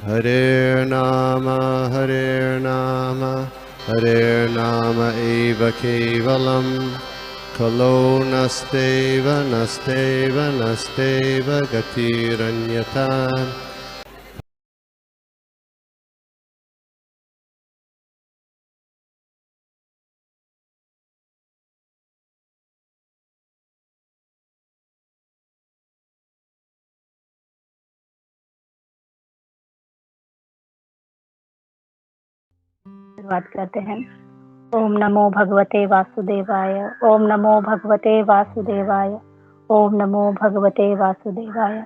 Hare Nama Hare Nama Eva Kevalam Kalo Nasteva Nasteva Nasteva Gatiranyata. शुरुआत करते हैं। ओम नमो भगवते वासुदेवाय। ओम नमो भगवते वासुदेवाय। ओम नमो भगवते वासुदेवाय।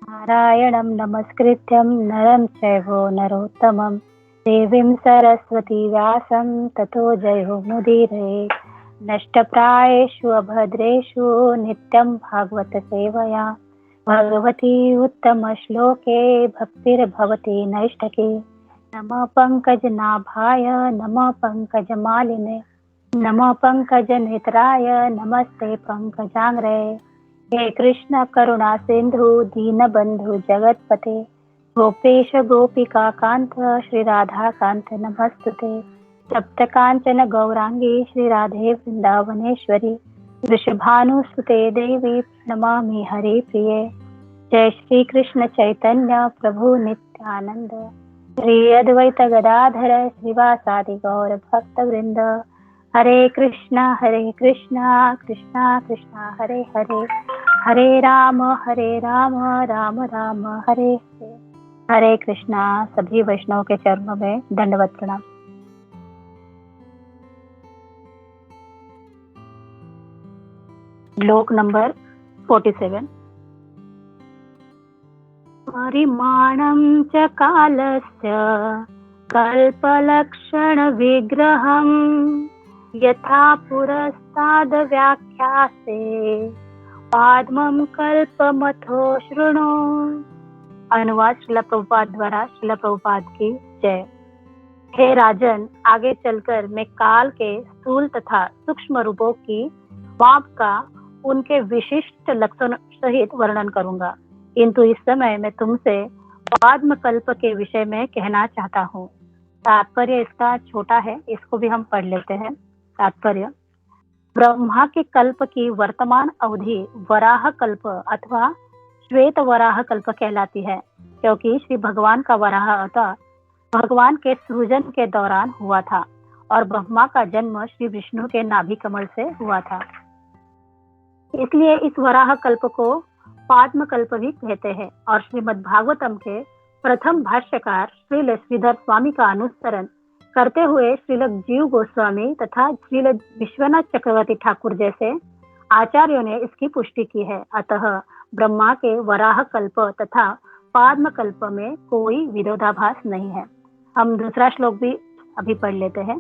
नारायणं नमस्कृत्यं नरं चैव नरोत्तमं देवीं सरस्वती व्यासं ततो जयो मुदीरये। नष्टप्रायेषु अभद्रेषु नित्यं भागवत सेवया भगवती उत्तमश्लोके भक्तिर्भवति नैष्ठके। नमः पंकजनाभाय नमः पंकजमालिने नमः पंकजनेत्राय नमस्ते पंकजांग्रे। हे कृष्ण करुणा सिंधु दीनबंधु जगतपते गोपेश गोपिका कांत श्री राधा कांत नमस्तुते। सप्त कांचन गौरांगी श्री राधे वृंदावनेश्वरी वृषभानुसुते देवी नमामि हरि प्रिये। जय श्री कृष्ण चैतन्य प्रभु नित्यानंद श्री अद्वैत गदाधर श्रीवासादि गौर भक्त वृंद। हरे कृष्णा कृष्णा कृष्णा हरे हरे हरे राम राम राम हरे हरे। हरे कृष्णा। सभी वैष्णव के चरणों में दंडवत प्रणाम। श्लोक नंबर 47। परिमाणं च कालस्य कल्पलक्षण विग्रहं यथा पुरस्ताद व्याख्यासे पाद्मं कल्पमथो शृणु। अनुवाद श्रील प्रभुपाद द्वारा श्रील प्रभुपाद की जय। हे राजन, आगे चलकर मैं काल के स्थूल तथा सूक्ष्म रूपों की माप का उनके विशिष्ट लक्षण सहित वर्णन करूंगा, किंतु इस समय मैं तुमसे पाद्म कल्प के विषय में कहना चाहता हूँ। तात्पर्य इसका छोटा है, इसको भी हम पढ़ लेते हैं। तात्पर्य: ब्रह्मा के कल्प की वर्तमान अवधि वराह कल्प अथवा श्वेत वराह कल्प कहलाती है, क्योंकि श्री भगवान का वराह अवतार भगवान के सृजन के दौरान हुआ था और ब्रह्मा का जन्म श्री विष्णु के नाभि कमल से हुआ था। इसलिए इस वराह कल्प को पाद्म कल्प भी कहते हैं। और श्रीमद् भागवतम के प्रथम भाष्यकार श्रील श्रीधर स्वामी का अनुसरण करते हुए श्रील जीव गोस्वामी तथा श्रील विश्वनाथ चक्रवर्ती ठाकुर जैसे आचार्यों ने इसकी पुष्टि की है। अतः ब्रह्मा के वराह कल्प तथा पाद्म कल्प में कोई विरोधाभास नहीं है। हम दूसरा श्लोक भी अभी पढ़ लेते हैं।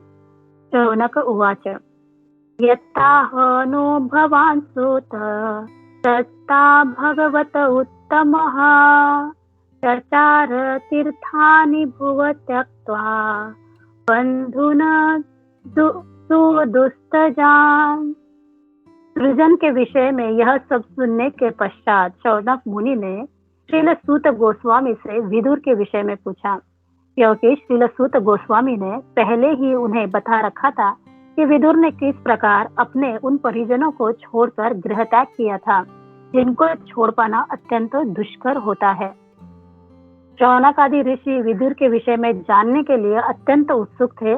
शौनक उवाच यत्ताहनो भवान् सूत तत्ता भगवत उत्तमः चचार तीर्थानि भुव त्यक्त्वा बंधुना सुदुस्तजान। सृजन के विषय में यह सब सुनने के पश्चात शौनक मुनि ने श्रील सूत गोस्वामी से विदुर के विषय में पूछा, क्योंकि श्रील सूत गोस्वामी ने पहले ही उन्हें बता रखा था कि विदुर ने किस प्रकार अपने उन परिजनों को छोड़कर गृह त्याग किया था, जिनको छोड़ पाना अत्यंत दुष्कर होता है। शौनक आदि ऋषि विदुर के विषय में जानने के लिए अत्यंत उत्सुक थे,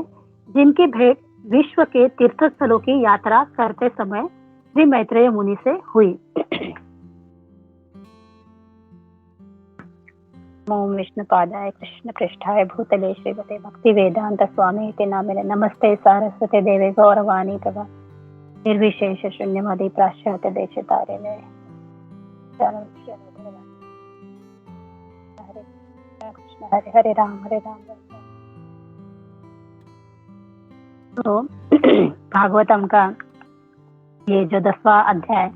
जिनकी भेंट विश्व के तीर्थ स्थलों की यात्रा करते समय श्री मैत्रेय मुनि से हुई। ओम विष्णुपादाय कृष्ण पृष्ठाय भूतले श्रीमते भक्ति वेदांत स्वामी इति नामिने नमस्ते सारस्वते देवे गौरवाणी तथा निर्विशेष शून्यमदि प्राश्चात्य देशतारिणे। हरे हरे राम राम। तो भागवतम का ये जो 10वां अध्याय,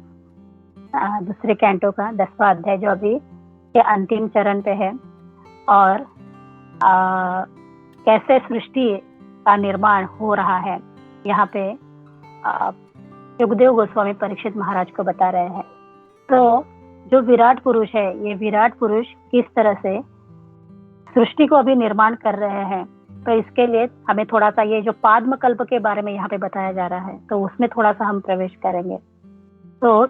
दूसरे कैंटो का 10वां अध्याय जो अभी के अंतिम चरण पे है, और कैसे सृष्टि का निर्माण हो रहा है, यहाँ पे सुखदेव गोस्वामी परीक्षित महाराज को बता रहे हैं। तो जो विराट पुरुष है, ये विराट पुरुष किस तरह से सृष्टि को अभी निर्माण कर रहे हैं। तो इसके लिए हमें थोड़ा सा ये जो पाद्म कल्प के बारे में यहाँ पे बताया जा रहा है, तो उसमें थोड़ा सा हम प्रवेश करेंगे। तो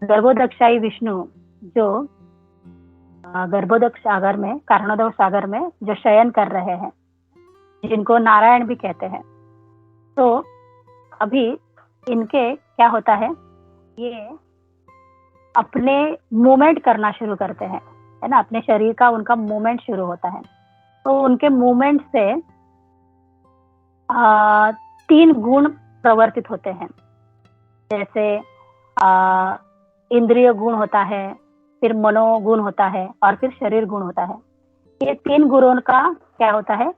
गर्भोदक्षाई विष्णु जो गर्भोदक सागर में, कारणोदक सागर में जो शयन कर रहे हैं, जिनको नारायण भी कहते हैं, तो अभी इनके क्या होता है, ये अपने मूवमेंट करना शुरू करते हैं, है ना, अपने शरीर का उनका मूवमेंट शुरू होता है। तो उनके मूवमेंट से 3 गुण प्रवर्तित होते हैं। जैसे इंद्रिय गुण होता है, फिर मनोगुण होता है और फिर शरीर गुण होता है। ये 3 गुणों का क्या होता है,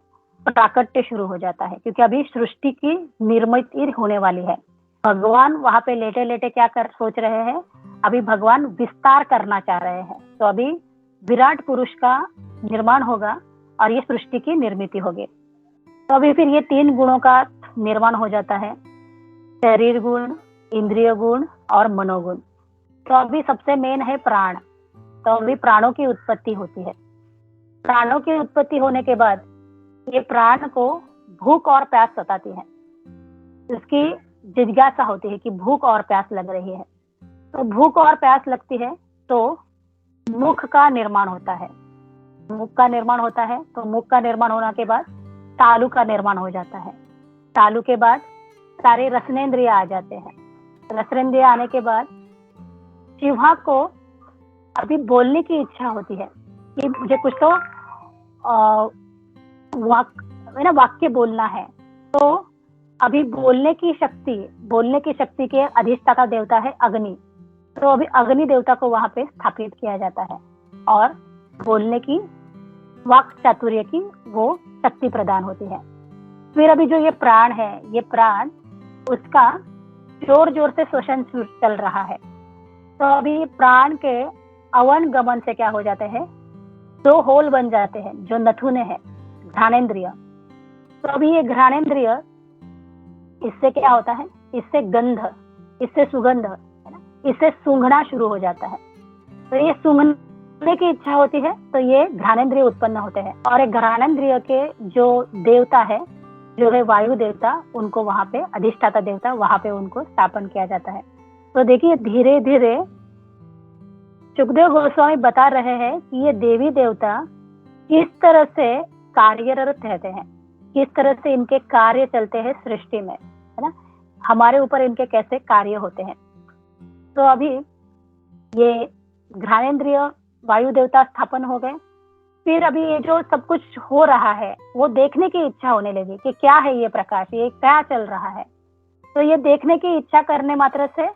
प्राकट्य शुरू हो जाता है, क्योंकि अभी सृष्टि की निर्मित होने वाली है। भगवान वहां पे लेटे लेटे क्या सोच रहे हैं, अभी भगवान विस्तार करना चाह रहे हैं। तो अभी विराट पुरुष का निर्माण होगा और ये सृष्टि की निर्मित होगी। तो अभी फिर ये 3 गुणों का निर्माण हो जाता है, शरीर गुण, इंद्रिय गुण और मनोगुण। तो अभी सबसे मेन है प्राण। तो अभी प्राणों की उत्पत्ति होती है। प्राणों की उत्पत्ति होने के बाद ये प्राण को भूख और प्यास सताती है, उसकी जिज्ञासा होती है कि भूख और प्यास लग रही है। तो भूख और प्यास लगती है तो मुख का निर्माण होता है। मुख का निर्माण होता है तो मुख का निर्माण होने के बाद तालु का निर्माण हो जाता है। तालु के बाद सारे रसनेंद्रिय आ जाते हैं। रसनेंद्रिय आने के बाद जिह्वा को अभी बोलने की इच्छा होती है कि मुझे कुछ तो वाक्य बोलना है। तो अभी बोलने की शक्ति के अधिष्ठाता देवता है अग्नि। तो अभी अग्नि देवता को वहां पे स्थापित किया जाता है और बोलने की, वाक चातुर्य की वो शक्ति प्रदान होती है। फिर अभी जो ये प्राण है, ये प्राण उसका जोर जोर से श्वसन चल रहा है। तो अभी प्राण के अवन गमन से क्या हो जाते हैं, 2 होल बन जाते हैं जो नथुने हैं, घ्राणेन्द्रिय। तो अभी ये घ्राणेन्द्रिय, इससे क्या होता है, इससे गंध, इससे सुगंध, है ना, इससे सूंघना शुरू हो जाता है। तो ये सूंघने की इच्छा होती है तो ये घ्राणेन्द्रिय उत्पन्न होते हैं। और एक घ्राणेन्द्रिय के जो देवता है, जो है वायु देवता, उनको वहां पे अधिष्ठाता देवता, वहां पे उनको स्थापन किया जाता है। तो देखिए धीरे धीरे सुखदेव गोस्वामी बता रहे हैं कि ये देवी देवता किस तरह से कार्यरत रहते हैं, किस तरह से इनके कार्य चलते हैं सृष्टि में, है ना, हमारे ऊपर इनके कैसे कार्य होते हैं। तो अभी ये घ्राणेन्द्रिय वायु देवता स्थापन हो गए। फिर अभी ये जो सब कुछ हो रहा है वो देखने की इच्छा होने लगी कि क्या है ये प्रकाश, ये क्या चल रहा है। तो ये देखने की इच्छा करने मात्र से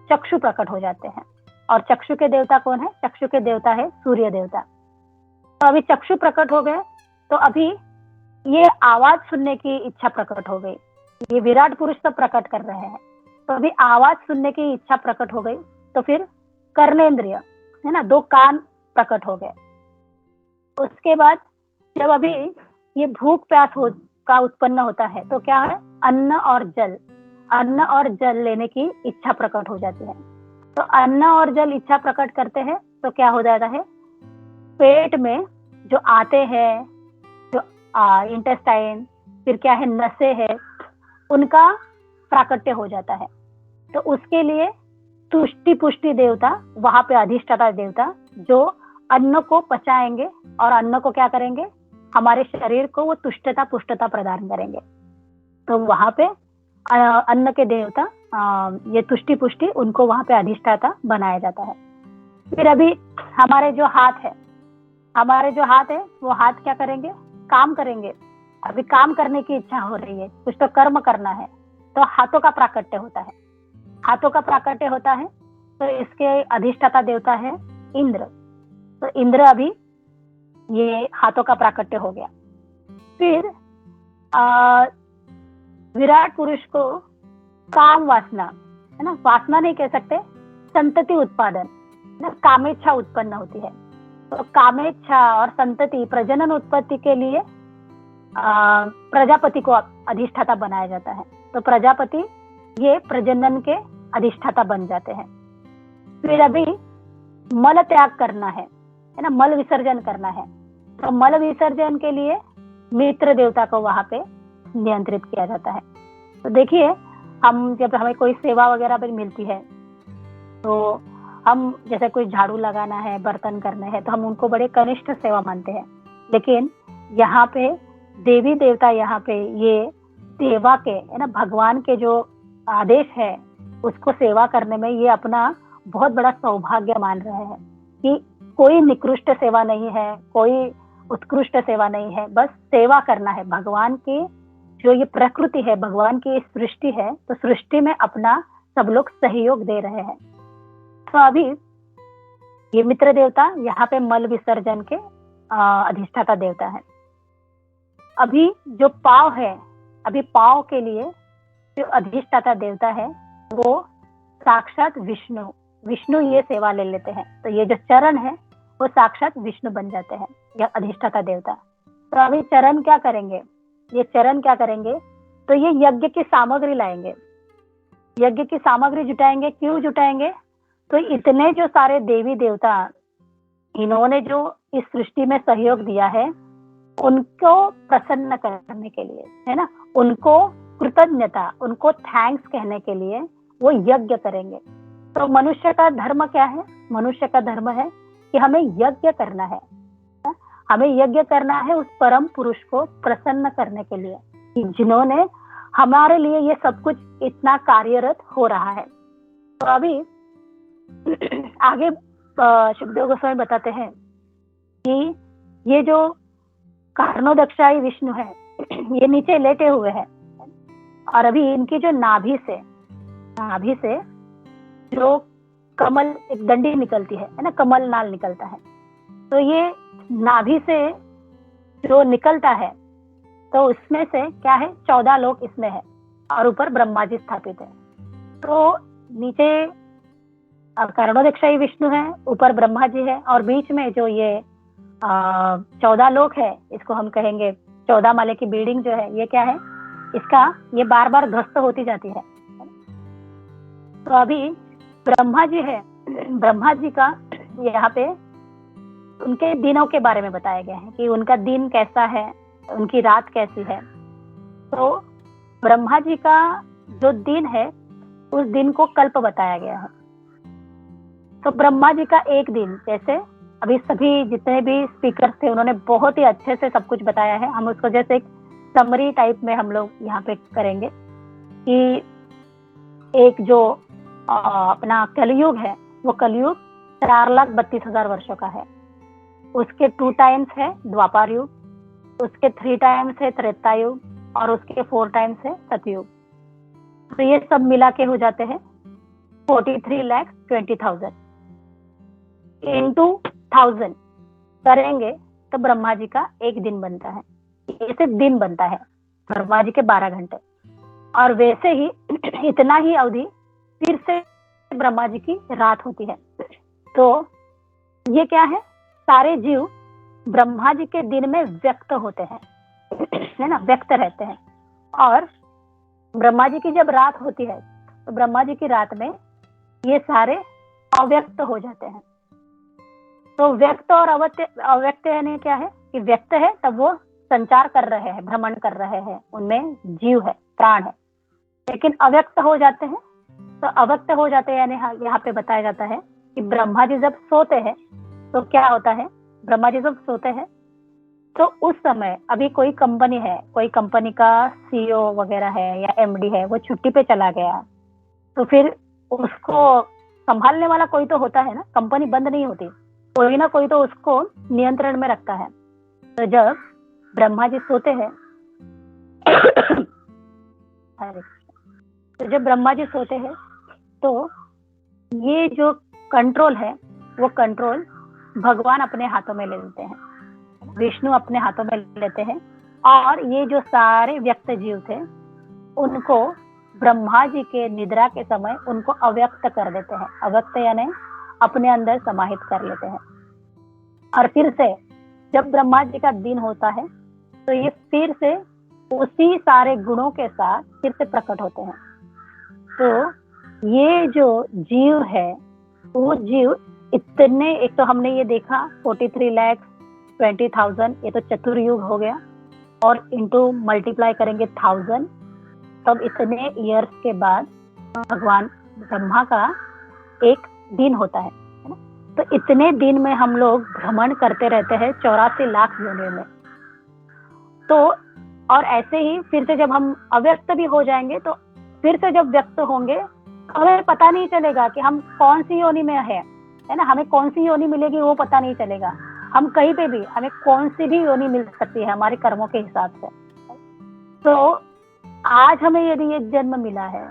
चक्षु प्रकट हो जाते हैं। और चक्षु के देवता कौन है, चक्षु के देवता है सूर्य देवता। तो अभी चक्षु प्रकट हो गए तो अभी ये आवाज सुनने की इच्छा प्रकट हो गई। ये विराट पुरुष तो प्रकट कर रहे हैं, तो अभी आवाज सुनने की इच्छा प्रकट हो गई। तो फिर कर्णेंद्रिय, है ना, 2 कान प्रकट हो गए। उसके बाद जब अभी ये भूख प्यास का उत्पन्न होता है तो क्या है, अन्न और जल लेने की इच्छा प्रकट हो जाती है। तो अन्न और जल इच्छा प्रकट करते हैं तो क्या हो जाता है, पेट में जो आते हैं, जो इंटेस्टाइन, फिर क्या है, नसें है, उनका प्राकट्य हो जाता है। तो उसके लिए तुष्टि पुष्टि देवता, वहां पे अधिष्ठाता देवता, जो अन्न को पचाएंगे और अन्न को क्या करेंगे, हमारे शरीर को वो तुष्टता पुष्टता प्रदान करेंगे। तो वहां पे अन्न के देवता, ये तुष्टि पुष्टि, उनको वहां पे अधिष्ठाता बनाया जाता है। फिर अभी हमारे जो हाथ है वो हाथ क्या करेंगे, काम करेंगे। अभी काम करने की इच्छा हो रही है, कुछ तो कर्म करना है, तो हाथों का प्राकट्य होता है। तो इसके अधिष्ठाता देवता है इंद्र। तो इंद्र अभी ये हाथों का प्राकट्य हो गया। फिर विराट पुरुष को काम वासना, है ना, वासना नहीं कह सकते, संतति उत्पादन, ना, कामेच्छा उत्पन्न होती है। तो कामेच्छा और संतति, प्रजनन उत्पत्ति के लिए प्रजापति को अधिष्ठाता बनाया जाता है। तो प्रजापति ये प्रजनन के अधिष्ठाता बन जाते हैं। फिर अभी मल त्याग करना है ना, मल विसर्जन करना है। तो मल विसर्जन के लिए मित्र देवता को वहां पे नियंत्रित किया जाता है। तो देखिए, हम जब हमें कोई सेवा वगैरह भी मिलती है, तो हम जैसे कोई झाड़ू लगाना है, बर्तन करने हैं, तो हम उनको बड़े कनिष्ठ सेवा मानते हैं। लेकिन यहाँ पे देवी देवता, यहाँ पे ये सेवा के, है ना, भगवान के जो आदेश है उसको सेवा करने में ये अपना बहुत बड़ा सौभाग्य मान रहे हैं कि कोई निकृष्ट सेवा नहीं है, कोई उत्कृष्ट सेवा नहीं है, बस सेवा करना है। भगवान की जो ये प्रकृति है, भगवान की सृष्टि है, तो सृष्टि में अपना सब लोग सहयोग दे रहे हैं। तो अभी ये मित्र देवता यहाँ पे मल विसर्जन के अधिष्ठाता देवता है। अभी जो पाव है, अभी पाव के लिए जो अधिष्ठाता देवता है वो साक्षात विष्णु, विष्णु ये सेवा ले लेते हैं। तो ये जो चरण है वो साक्षात विष्णु बन जाते हैं, यह अधिष्ठाता देवता। तो अभी चरण क्या करेंगे, ये चरण क्या करेंगे, तो ये यज्ञ की सामग्री लाएंगे, यज्ञ की सामग्री जुटाएंगे। क्यों जुटाएंगे, तो इतने जो सारे देवी देवता इन्होंने जो इस सृष्टि में सहयोग दिया है उनको प्रसन्न करने के लिए, है ना, उनको कृतज्ञता, उनको थैंक्स कहने के लिए वो यज्ञ करेंगे। तो मनुष्य का धर्म क्या है, मनुष्य का धर्म है कि हमें यज्ञ करना है, हमें यज्ञ करना है उस परम पुरुष को प्रसन्न करने के लिए, जिन्होंने हमारे लिए ये सब कुछ इतना कार्यरत हो रहा है। तो अभी आगे शुभदेव गोस्वामी बताते हैं कि ये जो कर्णोदक्षाई विष्णु है ये नीचे लेटे हुए हैं, और अभी इनकी जो नाभि से जो कमल एक डंडी निकलती है ना, कमल नाल निकलता है। तो ये नाभि से जो निकलता है तो उसमें से क्या है, 14 लोक इसमें है और ऊपर ब्रह्मा जी स्थापित है। तो नीचे कर्णोदक्षाई विष्णु है, ऊपर ब्रह्मा जी है, और बीच में जो ये 14 लोक है, इसको हम कहेंगे 14 माले की बिल्डिंग जो है, ये क्या है, इसका ये बार बार ध्वस्त होती जाती है। तो अभी ब्रह्मा जी है, ब्रह्मा जी का यहाँ पे उनके दिनों के बारे में बताया गया है कि उनका दिन कैसा है, उनकी रात कैसी है। तो ब्रह्मा जी का जो दिन है उस दिन को कल्प बताया गया है। तो ब्रह्मा जी का एक दिन, जैसे अभी सभी जितने भी स्पीकर थे उन्होंने बहुत ही अच्छे से सब कुछ बताया है, हम उसको जैसे एक समरी टाइप में हम लोग यहाँ पे करेंगे कि एक जो अपना कलयुग है वो कलयुग 4,32,000 वर्षों का है, उसके 2 टाइम्स है द्वापर युग, उसके 3 टाइम्स है त्रेता युग, और उसके 4 टाइम्स है सतयुग। तो ये सब मिला के हो जाते हैं 43,20,000 इंटू 1000 करेंगे तो ब्रह्मा जी का एक दिन बनता है। ऐसे दिन बनता है ब्रह्मा जी के 12 घंटे, और वैसे ही इतना ही अवधि फिर से ब्रह्मा जी की रात होती है। तो ये क्या है, सारे जीव ब्रह्मा जी के दिन में व्यक्त होते हैं, है ना, व्यक्त रहते हैं, और ब्रह्मा जी की जब रात होती है तो ब्रह्मा जी की रात में ये सारे अव्यक्त हो जाते हैं। तो व्यक्त और अव्यक्त यानी क्या है कि व्यक्त है तब वो संचार कर रहे हैं, भ्रमण कर रहे हैं, उनमें जीव है, प्राण है। लेकिन अव्यक्त हो जाते हैं, तो अव्यक्त हो जाते हैं यानी यहाँ पे बताया जाता है कि ब्रह्मा जी जब सोते हैं तो क्या होता है, ब्रह्मा जी जब सोते हैं तो उस समय अभी कोई कंपनी है, कोई कंपनी का सीईओ वगैरह है या एमडी है, वो छुट्टी पे चला गया, तो फिर उसको संभालने वाला कोई तो होता है ना, कंपनी बंद नहीं होती, कोई ना कोई तो उसको नियंत्रण में रखता है। तो जब ब्रह्मा जी सोते हैं तो जब ब्रह्मा जी सोते हैं तो ये जो कंट्रोल है वो कंट्रोल भगवान अपने हाथों में ले लेते हैं, विष्णु अपने हाथों में लेते हैं, और ये जो सारे व्यक्त जीव थे उनको ब्रह्मा जी के निद्रा के समय उनको अव्यक्त कर देते हैं, अव्यक्त यानी अपने अंदर समाहित कर लेते हैं। और फिर से जब ब्रह्मा जी का दिन होता है तो ये फिर से उसी सारे गुणों के साथ फिर से प्रकट होते हैं। तो ये जो जीव है वो जीव इतने, एक तो हमने ये देखा 43,20,000 20,000, ये तो चतुर्युग हो गया, और इंटू मल्टीप्लाई करेंगे 1000, तब इतने ईयर्स के बाद भगवान ब्रह्मा का एक दिन होता है ना। तो इतने दिन में हम लोग भ्रमण करते रहते हैं 84 लाख योनियों में। तो और ऐसे ही फिर से जब हम अव्यक्त भी हो जाएंगे तो फिर से जब व्यक्त होंगे तो हमें पता नहीं चलेगा कि हम कौन सी योनि में है ना। हमें कौन सी योनि मिलेगी वो पता नहीं चलेगा। हम कहीं पे भी, हमें कौन सी भी योनि मिल सकती है हमारे कर्मों के हिसाब से। तो आज हमें यदि ये जन्म मिला है,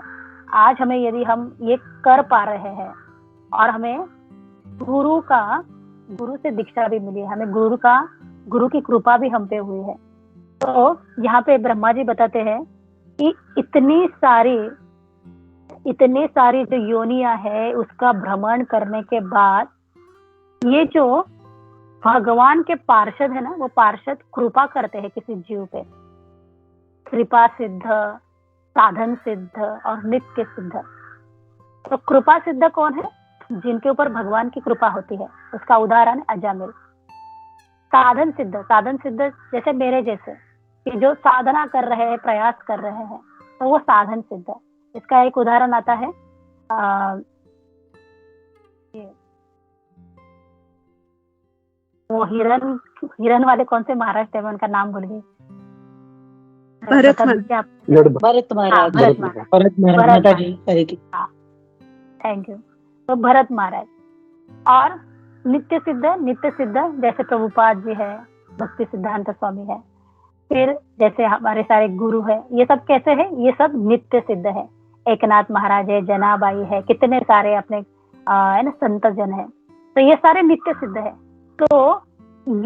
आज हमें यदि हम ये कर पा रहे हैं और हमें गुरु से दीक्षा भी मिली है, हमें गुरु की कृपा भी हम पे हुई है, तो यहाँ पे ब्रह्मा जी बताते हैं कि इतनी सारी जो योनियां है उसका भ्रमण करने के बाद ये जो भगवान के पार्षद है ना, वो पार्षद कृपा करते हैं किसी जीव पे। कृपा सिद्ध, साधन सिद्ध और नित्य सिद्ध। तो कृपा सिद्ध कौन है? जिनके ऊपर भगवान की कृपा होती है, उसका उदाहरण अजामिल। साधन सिद्ध जैसे मेरे जैसे कि जो साधना कर रहे हैं, प्रयास कर रहे हैं, तो वो साधन सिद्ध है। इसका एक उदाहरण आता है वो हिरन वाले कौन से महाराज थे, मैं उनका नाम भूल गई। भरत महाराज। Thank you. तो भरत महाराज। और नित्य सिद्ध जैसे प्रभुपाद जी है, भक्ति सिद्धांत स्वामी है, फिर जैसे हमारे सारे गुरु है, ये सब कैसे है? ये सब नित्य सिद्ध है। एकनाथ महाराज है, जनाबाई है, कितने सारे अपने है ना संत जन है, तो ये सारे नित्य सिद्ध है। तो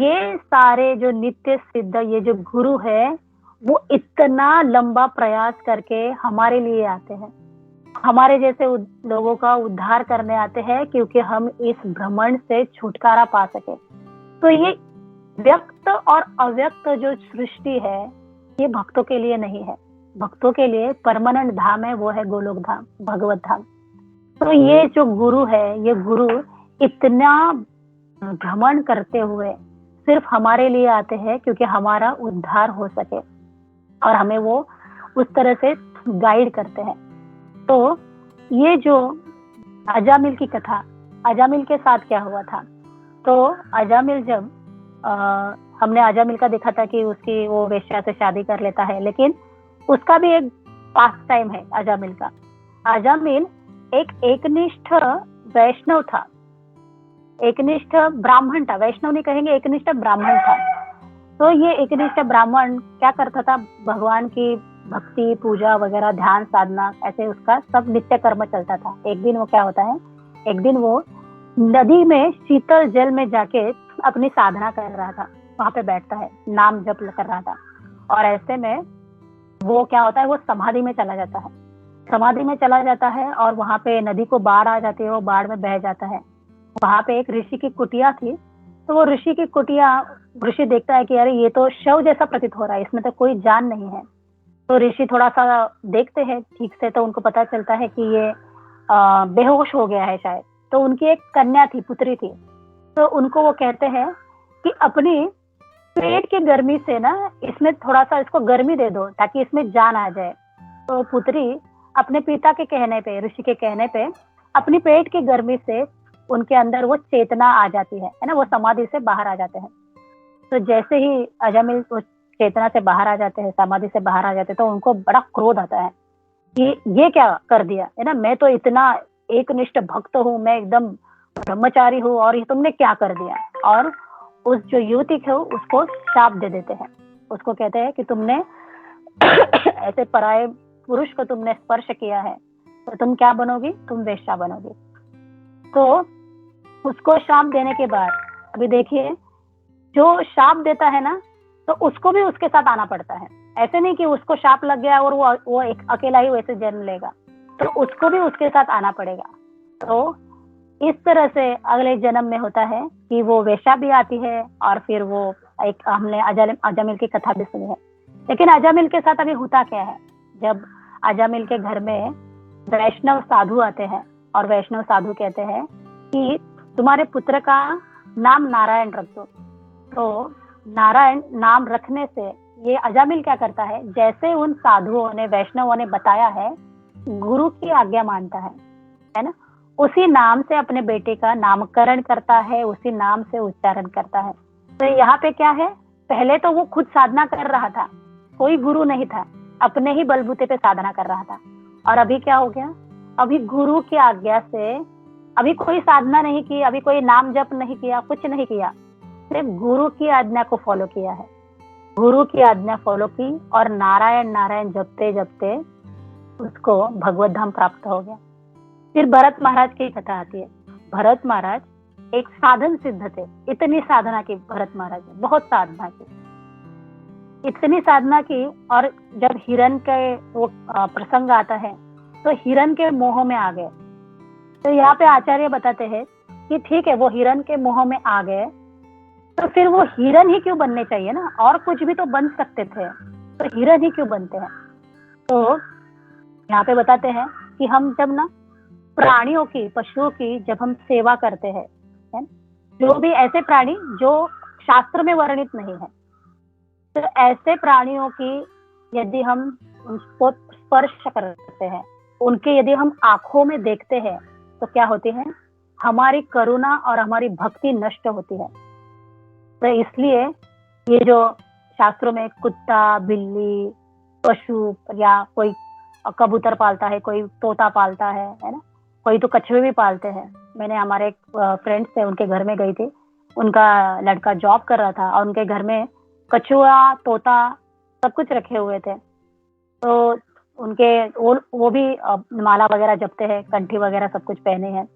ये सारे जो नित्य सिद्ध, ये जो गुरु है, वो इतना लंबा प्रयास करके हमारे लिए आते हैं, हमारे जैसे लोगों का उद्धार करने आते हैं, क्योंकि हम इस भ्रमण से छुटकारा पा सके। तो ये व्यक्त और अव्यक्त जो सृष्टि है, ये भक्तों के लिए नहीं है। भक्तों के लिए परमानेंट धाम है, वो है गोलोक धाम, भगवत धाम। तो ये जो गुरु है, ये गुरु इतना भ्रमण करते हुए सिर्फ हमारे लिए आते हैं, क्योंकि हमारा उद्धार हो सके, और हमें वो उस तरह से गाइड करते हैं। तो ये जो अजामिल की कथा, अजामिल के साथ क्या हुआ था? तो अजामिल जब हमने अजामिल का देखा था कि उसकी वो वेश्या से शादी कर लेता है, लेकिन उसका भी एक पास्ट टाइम है अजामिल का। अजामिल एक एकनिष्ठ वैष्णव था, एकनिष्ठ ब्राह्मण था, वैष्णव नहीं कहेंगे, एकनिष्ठ ब्राह्मण था। तो ये एकनिष्ठ ब्राह्मण क्या करता था? भगवान की भक्ति, पूजा वगैरह, ध्यान साधना, ऐसे उसका सब नित्य कर्म चलता था। एक दिन वो क्या होता है, एक दिन वो नदी में शीतल जल में जाके अपनी साधना कर रहा था, वहां पे बैठता है, नाम जप कर रहा था, और ऐसे में वो क्या होता है, वो समाधि में चला जाता है। समाधि में चला जाता है और वहां पे नदी को बाढ़ आ जाती है, वो बाढ़ में बह जाता है। वहां पे एक ऋषि की कुटिया थी, तो वो ऋषि की कुटिया, ऋषि देखता है कि अरे ये तो शव जैसा प्रतीत हो रहा है, इसमें तो कोई जान नहीं है। तो ऋषि थोड़ा सा देखते हैं ठीक से, तो उनको पता चलता है कि ये बेहोश हो गया है शायद। तो उनकी एक कन्या थी, पुत्री थी, तो उनको वो कहते हैं कि अपनी पेट की गर्मी से ना इसमें थोड़ा सा इसको गर्मी दे दो ताकि इसमें जान आ जाए। तो पुत्री अपने पिता के कहने पे, ऋषि के कहने पे, अपनी पेट की गर्मी से उनके अंदर वो चेतना आ जाती है ना, वो समाधि से बाहर आ जाते हैं। तो जैसे ही अजामिल चेतना से बाहर आ जाते हैं, समाधि से बाहर आ जाते हैं, तो उनको बड़ा क्रोध आता है कि ये क्या कर दिया है ना, मैं तो इतना एकनिष्ठ भक्त हूँ, मैं एकदम ब्रह्मचारी हूँ, और ये तुमने क्या कर दिया। और उस जो युवती है उसको शाप दे देते हैं। उसको कहते हैं कि तुमने ऐसे पराये पुरुष को तुमने स्पर्श किया है, तो तुम क्या बनोगी? तुम वेश्या बनोगी। तो उसको शाप देने के बाद, अभी देखिए, जो शाप देता है ना, तो उसको भी उसके साथ आना पड़ता है। ऐसे नहीं कि उसको शाप लग गया और वो एक अकेला ही वैसे जन्म लेगा, तो उसको भी उसके साथ आना पड़ेगा। तो इस तरह से अगले जन्म में होता है कि वो वेश्या भी आती है, और फिर वो एक, हमने अजामिल की कथा भी सुनी है। लेकिन अजामिल के साथ अभी होता क्या है? जब अजामिल के घर में वैष्णव साधु आते हैं, और वैष्णव साधु कहते हैं कि तुम्हारे पुत्र का नाम नारायण रख दो। तो नारायण नाम रखने से ये अजामिल क्या करता है, जैसे उन साधुओं ने वैष्णवों ने बताया है, गुरु की आज्ञा मानता है ना, उसी नाम से अपने बेटे का नामकरण करता है, उसी नाम से उच्चारण करता है। तो यहाँ पे क्या है, पहले तो वो खुद साधना कर रहा था, कोई गुरु नहीं था, अपने ही बलबूते पे साधना कर रहा था। और अभी क्या हो गया, अभी गुरु की आज्ञा से, अभी कोई साधना नहीं की, अभी कोई नाम जप नहीं किया, कुछ नहीं किया, सिर्फ गुरु की आज्ञा को फॉलो किया है, गुरु की आज्ञा फॉलो की और नारायण नारायण जपते जपते उसको भगवत धाम प्राप्त हो गया। फिर भरत महाराज की कथा आती है। भरत महाराज एक साधन सिद्ध थे, इतनी साधना की भरत महाराज ने, बहुत साधना की, इतनी साधना की। और जब हिरण के वो प्रसंग आता है तो हिरण के मोह में आ गए। तो यहाँ पे आचार्य बताते हैं कि ठीक है, वो हिरण के मोह में आ गए, तो फिर वो हिरण ही क्यों बनने चाहिए ना, और कुछ भी तो बन सकते थे, तो हिरण ही क्यों बनते हैं। तो यहाँ पे बताते हैं कि हम जब ना प्राणियों की, पशुओं की जब हम सेवा करते हैं, जो भी ऐसे प्राणी जो शास्त्र में वर्णित नहीं है, तो ऐसे प्राणियों की यदि हम उनको स्पर्श करते हैं, उनके यदि हम आंखों में देखते हैं, तो क्या होती है, हमारी करुणा और हमारी भक्ति नष्ट होती है। तो इसलिए ये जो शास्त्रों में कुत्ता, बिल्ली, पशु या कोई कबूतर पालता है, कोई तोता पालता है ना, कोई तो कछुए भी पालते हैं। मैंने हमारे एक फ्रेंड्स थे, उनके घर में गई थी, उनका लड़का जॉब कर रहा था और उनके घर में कछुआ, तोता सब कुछ रखे हुए थे। तो उनके वो भी माला वगैरह जपते हैं, कंठी वगैरह सब कुछ पहने हैं।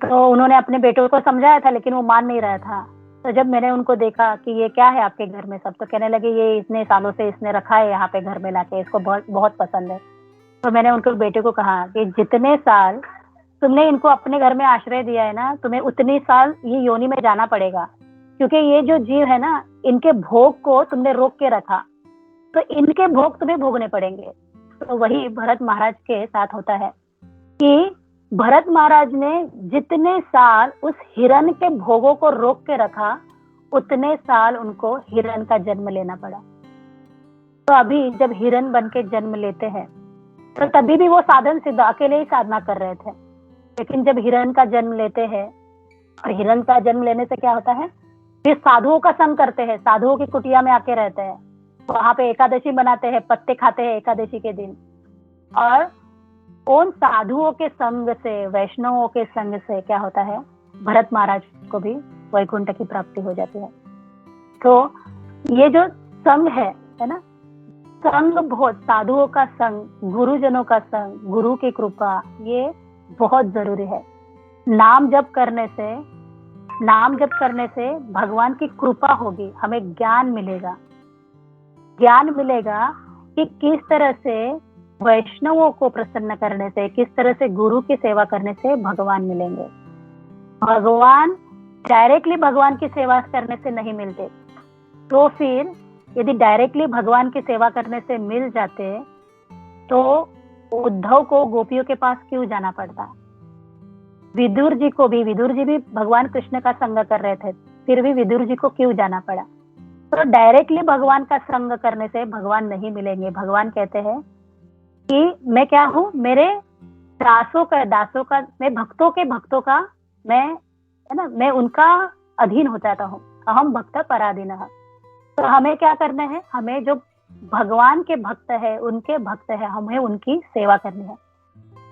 तो उन्होंने अपने बेटों को समझाया था, लेकिन वो मान नहीं रहा था। तो जब मैंने उनको देखा कि ये क्या है आपके घर में सब, तो कहने लगे ये इतने सालों से इसने रखा है यहाँ पे घर में लाके, इसको बहुत बहुत पसंद है। तो मैंने उनके बेटे को कहा कि जितने साल तुमने इनको अपने घर में आश्रय दिया है ना, तुम्हें उतनी साल ये योनि में जाना पड़ेगा, क्योंकि ये जो जीव है ना, इनके भोग को तुमने रोक के रखा, तो इनके भोग तुम्हें भोगने पड़ेंगे। तो वही भरत महाराज के साथ होता है कि भरत महाराज ने जितने साल उस हिरण के भोगों को रोक के रखा, उतने साल उनको हिरण का जन्म लेना पड़ा। तो अभी जब हिरण बन के जन्म लेते हैं, तो तभी भी वो साधन सिद्ध अकेले ही साधना कर रहे थे, लेकिन जब हिरण का जन्म लेते हैं, और हिरण का जन्म लेने से क्या होता है, फिर साधुओं का संग करते हैं, साधुओं की कुटिया में आके रहते हैं, वहां पे एकादशी बनाते हैं, पत्ते खाते हैं एकादशी के दिन। और उन साधुओं के संग से, वैष्णवों के संग से क्या होता है, भरत महाराज को भी वैकुंठ की प्राप्ति हो जाती है। तो ये जो संग है ना, संग बहुत, साधुओं का संग, गुरुजनों का संग, गुरु की कृपा, ये बहुत जरूरी है। नाम जप करने से भगवान की कृपा होगी, हमें ज्ञान मिलेगा, ज्ञान मिलेगा कि किस तरह से वैष्णवों को प्रसन्न करने से, किस तरह से गुरु की सेवा करने से भगवान मिलेंगे। भगवान डायरेक्टली भगवान की सेवा करने से नहीं मिलते, तो फिर यदि डायरेक्टली भगवान की सेवा करने से मिल जाते, तो उद्धव को गोपियों के पास क्यों जाना पड़ता। विदुर जी भी भगवान कृष्ण का संग कर रहे थे, फिर भी विदुर जी को क्यों जाना पड़ा। तो डायरेक्टली भगवान का संग करने से भगवान नहीं मिलेंगे। भगवान कहते हैं कि मैं क्या हूँ, मेरे दासों का, मैं भक्तों का मैं, है ना, मैं उनका अधीन हो जाता हूँ। अहम भक्त पराधीनः। तो हमें क्या करना है, हमें जो भगवान के भक्त है, उनके भक्त है, हमें उनकी सेवा करनी है।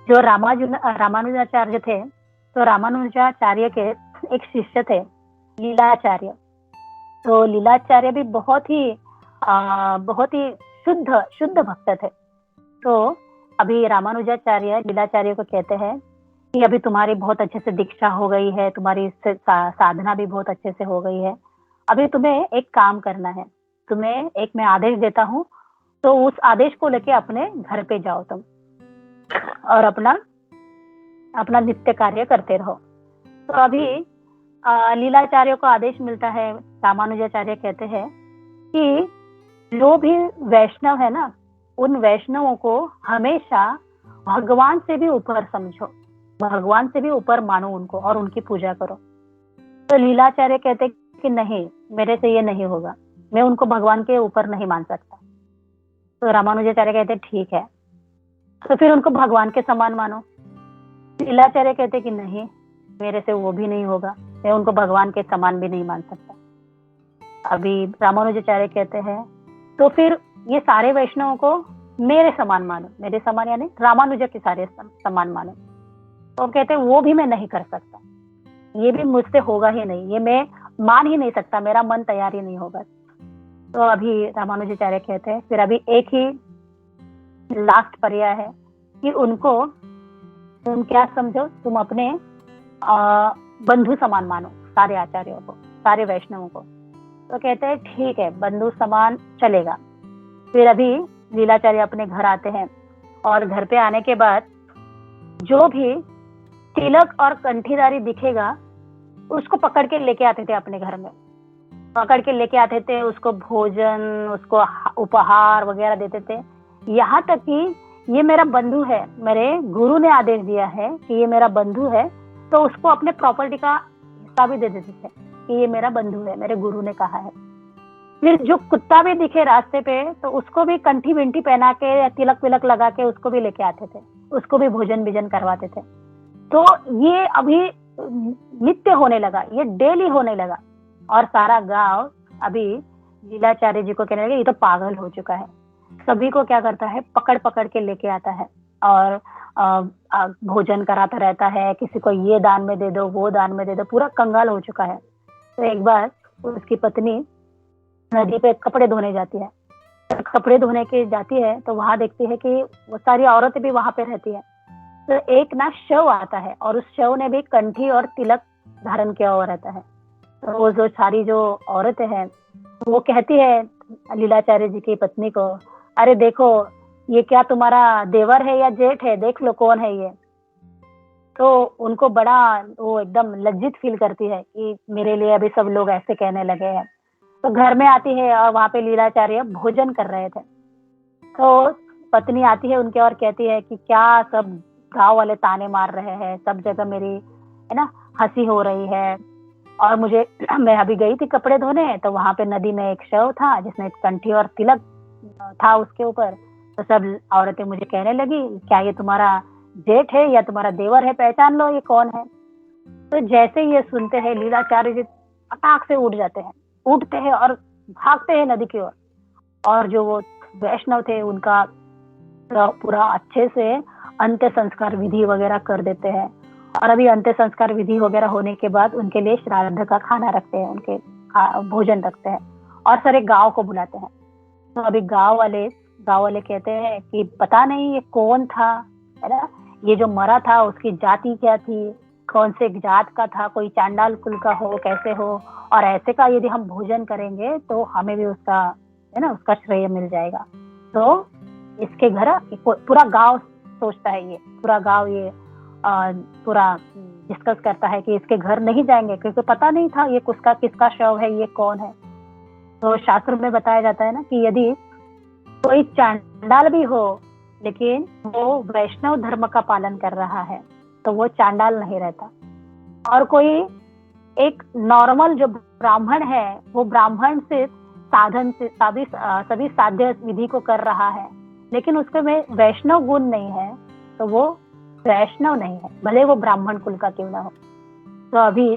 जो रामानुजाचार्य थे, तो रामानुजाचार्य के एक शिष्य थे लीलाचार्य। तो लीलाचार्य भी बहुत ही शुद्ध भक्त थे। तो अभी रामानुजाचार्य लीलाचार्य को कहते हैं कि अभी तुम्हारी बहुत अच्छे से दीक्षा हो गई है, तुम्हारी साधना भी बहुत अच्छे से हो गई है, अभी तुम्हें एक काम करना है, तुम्हें एक मैं आदेश देता हूँ, तो उस आदेश को लेके अपने घर पे जाओ तुम, और अपना नित्य कार्य करते रहो। तो अभी लीलाचार्य को आदेश मिलता है, रामानुजाचार्य कहते हैं कि जो भी वैष्णव है ना, उन वैष्णवों को हमेशा भगवान से भी ऊपर समझो, भगवान से भी ऊपर मानो उनको, और उनकी पूजा करो। तो लीलाचार्य कहते कि नहीं, मेरे से ये नहीं होगा, मैं उनको भगवान के ऊपर नहीं मान सकता। तो रामानुजाचार्य कहते ठीक है, तो फिर उनको भगवान के समान मानो। लीलाचार्य कहते कि नहीं, मेरे से वो भी नहीं होगा, मैं उनको भगवान के समान भी नहीं मान सकता। अभी रामानुजाचार्य कहते हैं तो फिर ये सारे वैष्णवों को मेरे समान मानो, मेरे समान यानी रामानुजा के सारे समान मानो। तो कहते वो भी मैं नहीं कर सकता, ये भी मुझसे होगा ही नहीं, ये मैं मान ही नहीं सकता, मेरा मन तैयार ही नहीं होगा। तो अभी रामानुजाचार्य कहते हैं फिर अभी एक ही लास्ट पर्याय है कि उनको तुम क्या समझो, तुम अपने बंधु समान मानो, सारे आचार्यों को, सारे वैष्णवों को। तो कहते हैं ठीक है, बंधु समान चलेगा। फिर अभी लीलाचार्य अपने घर आते हैं और घर पे आने के बाद जो भी तिलक और कंठीदारी दिखेगा उसको पकड़ के लेके आते थे अपने घर में, पकड़ के लेके आते थे, उसको भोजन, उसको उपहार वगैरह देते थे। यहाँ तक कि ये मेरा बंधु है, मेरे गुरु ने आदेश दिया है कि ये मेरा बंधु है, तो उसको अपने प्रॉपर्टी का हिस्सा भी दे देते थे कि ये मेरा बंधु है, मेरे गुरु ने कहा है। फिर जो कुत्ता भी दिखे रास्ते पे तो उसको भी कंठी विंठी पहना के, तिलक विलक लगा के उसको भी लेके आते थे, उसको भी भोजन बिजन करवाते थे। तो ये अभी नित्य होने लगा, ये डेली होने लगा। और सारा गांव अभी लीलाचार्य जी को कहने लगे ये तो पागल हो चुका है। सभी को क्या करता है, पकड़ पकड़ के लेके आता है और भोजन कराता रहता है, किसी को ये दान में दे दो, वो दान में दे दो, पूरा कंगाल हो चुका है। तो एक बार उसकी पत्नी नदी पे कपड़े धोने जाती है, कपड़े धोने के जाती है तो वहां देखती है कि वो सारी औरतें भी वहां पे रहती है। तो एक ना शव आता है और उस शव ने भी कंठी और तिलक धारण किया हुआ रहता है। तो वो जो सारी जो औरतें हैं वो कहती है लीलाचार्य जी की पत्नी को, अरे देखो ये क्या तुम्हारा देवर है या जेठ है, देख लो कौन है ये। तो उनको बड़ा वो एकदम लज्जित फील करती है कि मेरे लिए अभी सब लोग ऐसे कहने लगे हैं। तो घर में आती है और वहां पे लीलाचार्य भोजन कर रहे थे। तो पत्नी आती है उनके और कहती है कि क्या सब गांव वाले ताने मार रहे हैं, सब जगह मेरी है ना हंसी हो रही है। और मुझे मैं अभी गई थी कपड़े धोने तो वहां पे नदी में एक शव था जिसमें कंठी और तिलक था उसके ऊपर। तो सब औरतें मुझे कहने लगी क्या ये तुम्हारा जेठ है या तुम्हारा देवर है, पहचान लो ये कौन है। तो जैसे ये सुनते हैं लीलाचार्य जी फटाक से उठ जाते हैं, उठते हैं और भागते हैं नदी की ओर। और जो वो वैष्णव थे उनका पूरा अच्छे से अंत्य संस्कार विधि वगैरह कर देते हैं। और अभी अंत्य संस्कार विधि वगैरह होने के बाद उनके लिए श्राद्ध का खाना रखते हैं, उनके भोजन रखते हैं और सारे गांव को बुलाते हैं। तो अभी गांव वाले कहते हैं कि पता नहीं ये कौन था, है ना, ये जो मरा था उसकी जाति क्या थी, कौन से जात का था, कोई चांडाल कुल का हो, कैसे हो, और ऐसे का यदि हम भोजन करेंगे तो हमें भी उसका है ना उसका श्रेय मिल जाएगा। तो इसके घर पूरा गांव सोचता है, ये पूरा गांव ये पूरा डिस्कस करता है कि इसके घर नहीं जाएंगे क्योंकि पता नहीं था ये किसका शव है, ये कौन है। तो शास्त्र में बताया जाता है ना कि यदि कोई चांडाल भी हो लेकिन वो वैष्णव धर्म का पालन कर रहा है तो वो चांडाल नहीं रहता। और कोई एक नॉर्मल जो ब्राह्मण है वो ब्राह्मण से साधन से सभी साध्य विधि को कर रहा है लेकिन उसके में वैष्णव गुण नहीं है तो वो वैष्णव नहीं है, भले वो ब्राह्मण कुल का क्यों ना हो। तो अभी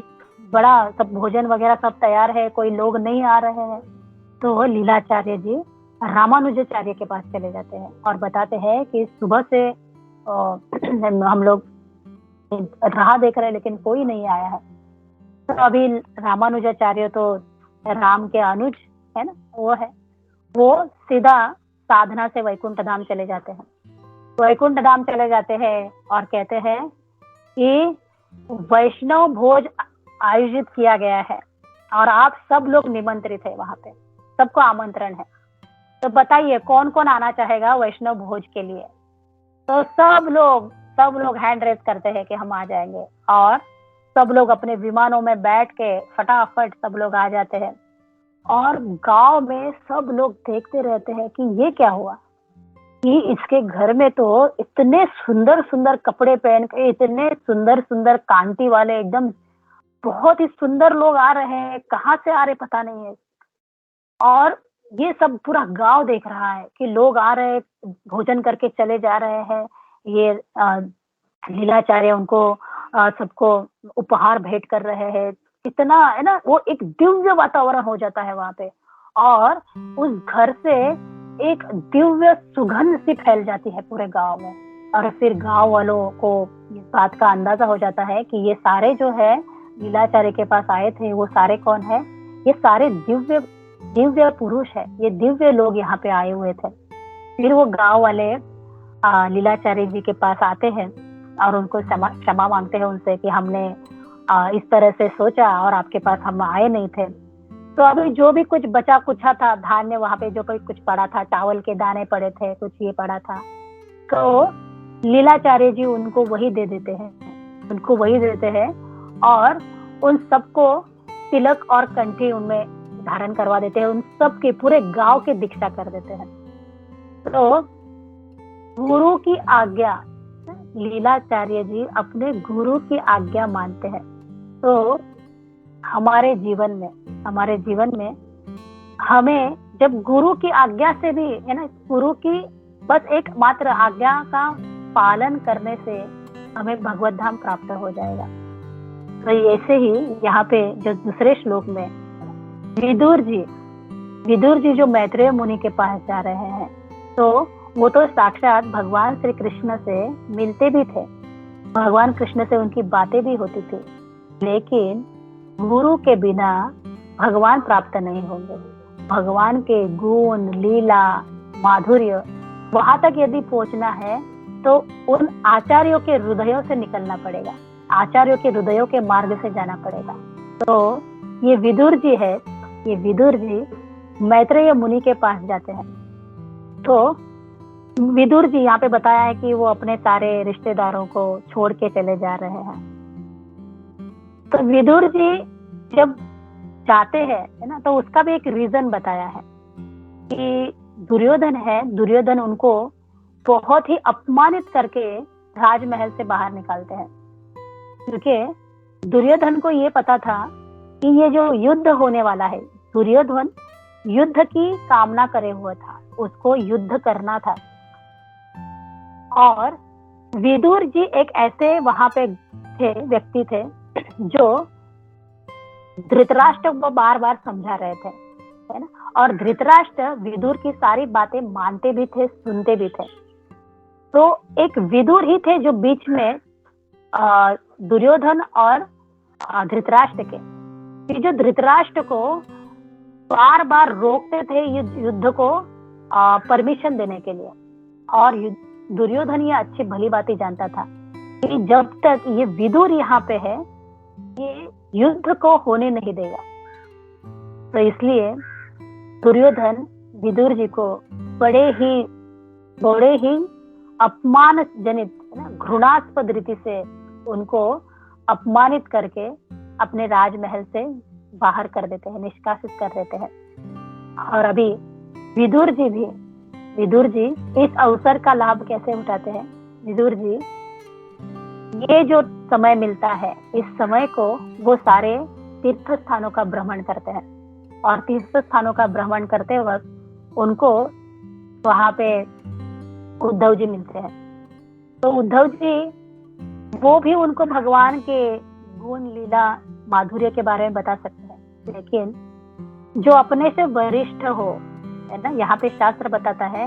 बड़ा सब भोजन वगैरह सब तैयार है, कोई लोग नहीं आ रहे हैं। तो लीलाचार्य जी रामानुजाचार्य के पास चले जाते हैं और बताते हैं कि सुबह से हम लोग राह देख रहे हैं लेकिन कोई नहीं आया है। तो अभी रामानुजाचार्य तो राम के अनुज है ना, वो सीधा साधना से वैकुंठ धाम चले जाते हैं। वैकुंठ धाम चले जाते हैं और कहते हैं कि वैष्णव भोज आयोजित किया गया है और आप सब लोग निमंत्रित है, वहां पे सबको आमंत्रण है। तो बताइए कौन कौन आना चाहेगा वैष्णव भोज के लिए। तो सब लोग हैंड रेज करते हैं कि हम आ जाएंगे और सब लोग अपने विमानों में बैठ के फटाफट सब लोग आ जाते हैं। और गांव में सब लोग देखते रहते हैं कि ये क्या हुआ कि इसके घर में तो इतने सुंदर सुंदर कपड़े पहन के, इतने सुंदर सुंदर कांति वाले एकदम बहुत ही सुंदर लोग आ रहे हैं, कहाँ से आ रहे पता नहीं है। और ये सब पूरा गांव देख रहा है कि लोग आ रहे, भोजन करके चले जा रहे हैं। ये लीलाचार्य उनको सबको उपहार भेंट कर रहे हैं। इतना है ना, वो एक दिव्य वातावरण हो जाता है वहां पे। और उस घर से एक दिव्य सुगंध सी फैल जाती है पूरे गांव में। और फिर गांव वालों को इस बात का अंदाजा हो जाता है कि ये सारे जो है लीलाचार्य के पास आए थे, वो सारे कौन है? ये सारे दिव्य दिव्य पुरुष है, ये दिव्य लोग यहाँ पे आए हुए थे। फिर वो गांव वाले लीलाचार्य जी के पास आते हैं और उनको क्षमा मांगते हैं उनसे कि हमने इस तरह से सोचा और आपके पास हम आए नहीं थे। तो अभी जो भी कुछ बचा कुछा था, धान्य वहां पे जो कोई कुछ पड़ा था, चावल के दाने पड़े थे, कुछ ये पड़ा था, तो लीलाचार्य जी उनको वही दे देते हैं और उन सबको तिलक और कंठी उनमें धारण करवा देते हैं। उन सब के पूरे गांव के दीक्षा कर देते हैं। तो गुरु की आज्ञा, लीलाचार्य जी अपने गुरु की आज्ञा मानते हैं। तो हमारे जीवन में हमें जब गुरु की आज्ञा से भी है ना, गुरु की बस एक मात्र आज्ञा का पालन करने से हमें भगवत धाम प्राप्त हो जाएगा। तो ऐसे ही यहाँ पे जो दूसरे श्लोक में विदुर जी जो मैत्रेय मुनि के पास जा रहे हैं, तो वो तो साक्षात भगवान श्री कृष्ण से मिलते भी थे, भगवान कृष्ण से उनकी बातें भी होती थी, लेकिन गुरु के बिना भगवान प्राप्त नहीं होंगे। भगवान के गुण, लीला, माधुर्य वहां तक यदि पहुंचना है तो उन आचार्यों के हृदयों से निकलना पड़ेगा, आचार्यों के हृदयों के मार्ग से जाना पड़ेगा। तो ये विदुर जी मैत्रेय मुनि के पास जाते हैं। तो विदुर जी यहाँ पे बताया है कि वो अपने सारे रिश्तेदारों को छोड़ के चले जा रहे हैं। तो विदुर जी जब जाते हैं है ना, तो उसका भी एक रीजन बताया है कि दुर्योधन उनको बहुत ही अपमानित करके राजमहल से बाहर निकालते हैं, क्योंकि दुर्योधन को ये पता था कि ये जो युद्ध होने वाला है, दुर्योधन युद्ध की कामना करे हुआ था, उसको युद्ध करना था। और विदुर जी एक ऐसे वहां पे व्यक्ति थे जो धृतराष्ट्र को बार बार समझा रहे थे, है ना, और धृतराष्ट्र विदुर की सारी बातें मानते भी थे, सुनते भी थे। तो एक विदुर ही थे जो बीच में दुर्योधन और धृतराष्ट्र के, जो धृतराष्ट्र को बार बार रोकते थे युद्ध को परमिशन देने के लिए। और दुर्योधन ये अच्छी भली बात ही जानता था कि जब तक ये विदुर यहाँ पे है, ये युद्ध को होने नहीं देगा। तो इसलिए दुर्योधन विदुर जी को बड़े ही अपमान जनित, घृणास्पद रीति से उनको अपमानित करके अपने राजमहल से बाहर कर देते हैं, निष्कासित कर देते हैं। और अभी विदुर जी इस अवसर का लाभ कैसे उठाते हैं? विदुर जी ये जो समय मिलता है, इस समय को वो सारे तीर्थ स्थानों का भ्रमण करते हैं। और तीर्थ स्थानों का भ्रमण करते वक्त उनको वहां पे उद्धव जी मिलते हैं। तो उद्धव जी वो भी उनको भगवान के गुण, लीला, माधुर्य के बारे में बता सकते हैं, लेकिन जो अपने से वरिष्ठ हो, है ना, यहाँ पे शास्त्र बताता है